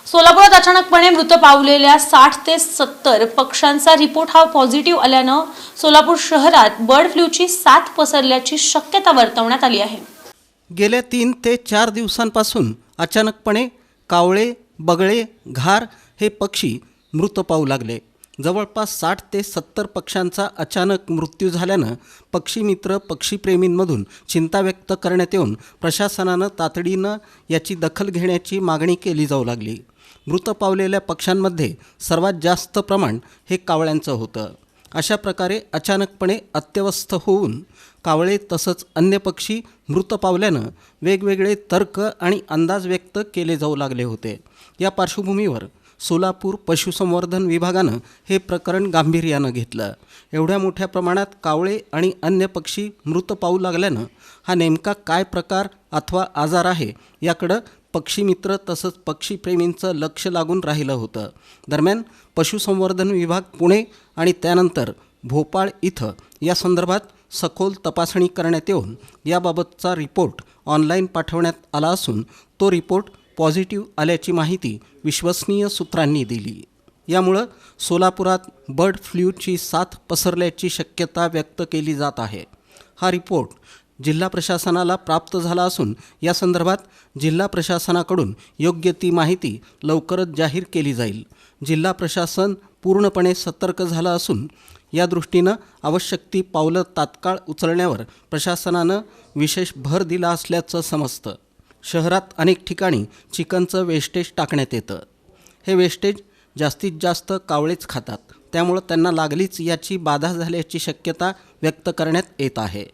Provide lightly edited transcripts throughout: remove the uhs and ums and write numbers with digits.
सोलापुरात अचानकपणे मृत पावलेल्या 60 ते 70 पक्ष्यांचा रिपोर्ट हा पॉझिटिव्ह आल्यानं सोलापूर शहरात बर्ड फ्लूची साथ पसरल्याची शक्यता वर्तवण्यात आली आहे। गेल्या 3 ते 4 दिवसांपासून अचानकपणे कावळे, बगळे, घार हे पक्षी मृत पावू लागले। जवळपास 60 ते 70 पक्ष्यांचा अचानक मृत्यू झाल्यानं पक्षीमित्र पक्षीप्रेमींमधून चिंता व्यक्त करण्यात येऊन प्रशासनानं तातडीनं याची दखल घेण्याची मागणी केली जाऊ लागली। मृत पावलेल्या पक्ष्यांमध्ये सर्वात जास्त प्रमाण हे कावळ्यांचं होतं। अशा प्रकारे अचानकपणे अत्यवस्थ होऊन कावळे तसंच अन्य पक्षी मृत पावल्यानं वेगवेगळे तर्क आणि अंदाज व्यक्त केले जाऊ लागले होते। या पार्श्वभूमीवर सोलापूर पशुसंवर्धन विभागानं हे प्रकरण गांभीर्यानं घेतलं। एवढ्या मोठ्या प्रमाणात कावळे आणि अन्य पक्षी मृत पावू लागल्यानं हा नेमका काय प्रकार अथवा आजार आहे याकडं पक्षीमित्र तसंच पक्षीप्रेमींचं लक्ष लागून राहिलं होतं। दरम्यान पशुसंवर्धन विभाग पुणे आणि त्यानंतर भोपाळ इथं या संदर्भात सखोल तपासणी करण्यात येऊन याबाबतचा रिपोर्ट ऑनलाईन पाठवण्यात आला असून तो रिपोर्ट पॉझिटिव्ह आल्याची माहिती विश्वसनीय सूत्रांनी दिली। यामुळं सोलापुरात बर्ड फ्लूची साथ पसरल्याची शक्यता व्यक्त केली जात आहे। हा रिपोर्ट जिल्हा प्रशासनाला प्राप्त झाला असून या संदर्भात जिल्हा प्रशासनाकडून योग्य ती माहिती लवकरच जाहीर केली जाईल। जिल्हा प्रशासन पूर्णपणे सतर्क झालं असून या दृष्टीनं आवश्यक ती पावलं तात्काळ उचलण्यावर प्रशासनानं विशेष भर दिला असल्याचं समजतं। शहरात अनेक ठिकाणी चिकनचं वेस्टेज टाकण्यात येतं। हे वेस्टेज जास्तीत जास्त कावळेच खातात, त्यामुळं त्यांना लागलीच याची बाधा झाल्याची शक्यता व्यक्त करण्यात येत आहे।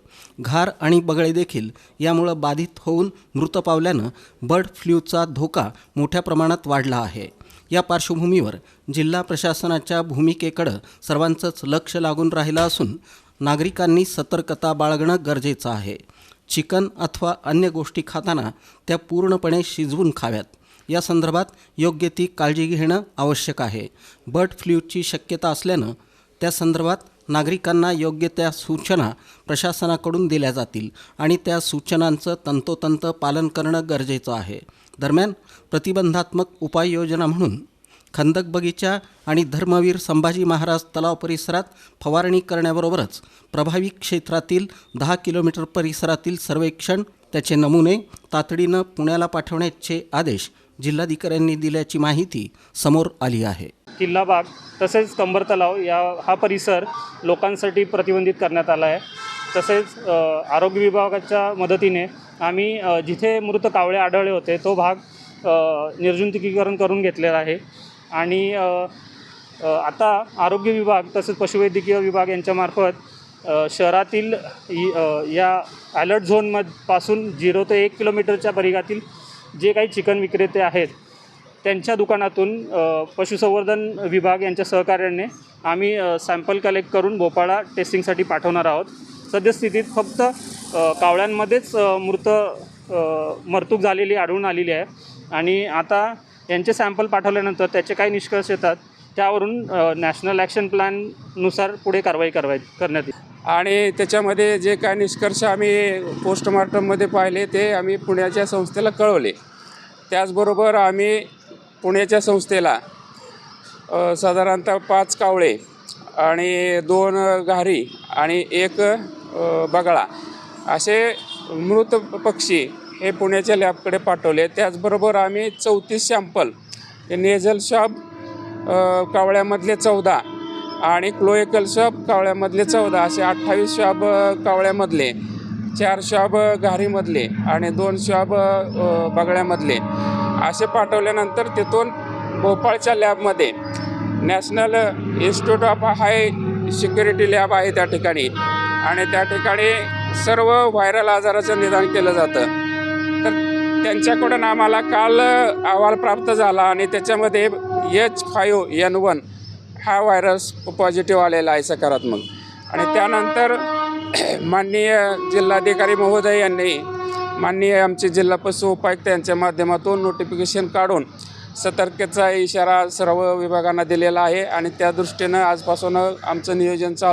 घार आणि बगळे देखील यामुळं बाधित होऊन मृत पावल्यानं बर्ड फ्लूचा धोका मोठ्या प्रमाणात वाढला आहे। या पार्श्वभूमीवर जिल्हा प्रशासनाच्या भूमिकेकडं सर्वांचंच लक्ष लागून राहिलं असून नागरिकांनी सतर्कता बाळगणं गरजेचं आहे। चिकन अथवा अन्य गोष्टी खाताना त्या पूर्णपणे शिजवून खाव्यात। या संदर्भात योग्य ती काळजी घेणं आवश्यक आहे। बर्ड फ्लूची शक्यता असल्यानं त्या संदर्भात नागरिकांना योग्य त्या सूचना प्रशासनाकडून दिल्या जातील आणि त्या सूचनांचं तंतोतंत पालन करणं गरजेचं आहे। दरम्यान प्रतिबंधात्मक उपाययोजना म्हणून खंदक बगीचा आणि धर्मवीर संभाजी महाराज तलाव परिसरात फवारणी करण्याबरोबरच प्रभावी क्षेत्रातील 10 किलोमीटर परिसरातील सर्वेक्षण त्याचे नमुने तातडीनं पुण्याला पाठवण्याचे आदेश जिल्हाधिकाऱ्यांनी दिल्याची माहिती समोर आली आहे। किल्ला बाग तसेच कंबर तलाव हा परिसर लोकांसाठी प्रतिबंधित करण्यात आला आहे। तसेच आरोग्य विभागाच्या मदतीने आम्ही जिथे मृत कावळे आढळले होते तो भाग निर्जंतुकीकरण करून घेतलेला आहे आणि आता आरोग्य विभाग तसेच पशुवैद्यकीय विभाग यांच्यामार्फत शहरातील या अलर्ट झोनपासून 0 ते 1 किलोमीटरच्या परिघातील जे काही चिकन विक्रेते आहेत त्यांच्या दुकानातून पशुसंवर्धन विभाग यांच्या सहकार्याने आम्ही सॅम्पल कलेक्ट करून भोपाळा टेस्टिंगसाठी पाठवणार आहोत। सद्यस्थितीत फक्त कावळ्यांमध्येच मरतूक झालेली आढळून आलेली आहे आणि आता यांचे सॅम्पल पाठवल्यानंतर त्याचे काही निष्कर्ष येतात त्यावरून नॅशनल ॲक्शन प्लॅननुसार पुढे कारवाई करण्यात येईल आणि त्याच्यामध्ये जे काय निष्कर्ष आम्ही पोस्टमॉर्टममध्ये पाहिले ते आम्ही पुण्याच्या संस्थेला कळवले। त्याचबरोबर आम्ही पुण्याच्या संस्थेला साधारणतः 5 कावळे आणि 2 घारी आणि 1 बगळा असे मृत पक्षी हे पुण्याच्या लॅबकडे पाठवले। त्याचबरोबर आम्ही 34 सॅम्पल हे नेझल स्वाब कावळ्यामधले 14 आणि क्लोएकल स्वाब कावळ्यामधले 14 असे 28 स्वाब कावळ्यामधले, 4 स्वाब घारीमधले आणि 2 स्वाब बगळ्यामधले असे पाठवल्यानंतर तिथून भोपाळच्या लॅबमध्ये national institute of high security lab आहे त्या ठिकाणी आणि त्या ठिकाणी सर्व व्हायरल आजाराचं निदान केलं जातं। तर त्यांच्याकडून आम्हाला काल अहवाल प्राप्त झाला आणि त्याच्यामध्ये H5N1 हा व्हायरस पॉझिटिव्ह आलेला आहे सकारात्मक। आणि त्यानंतर माननीय जिल्हाधिकारी महोदय यांनी माननीय आमचे जिल्हा पशु उपायुक्त यांच्या माध्यमातून नोटिफिकेशन काढून सतर्कतेचा इशारा सर्व विभागांना दिलेला आहे आणि त्या दृष्टीनं आजपासून आमचं नियोजन चालू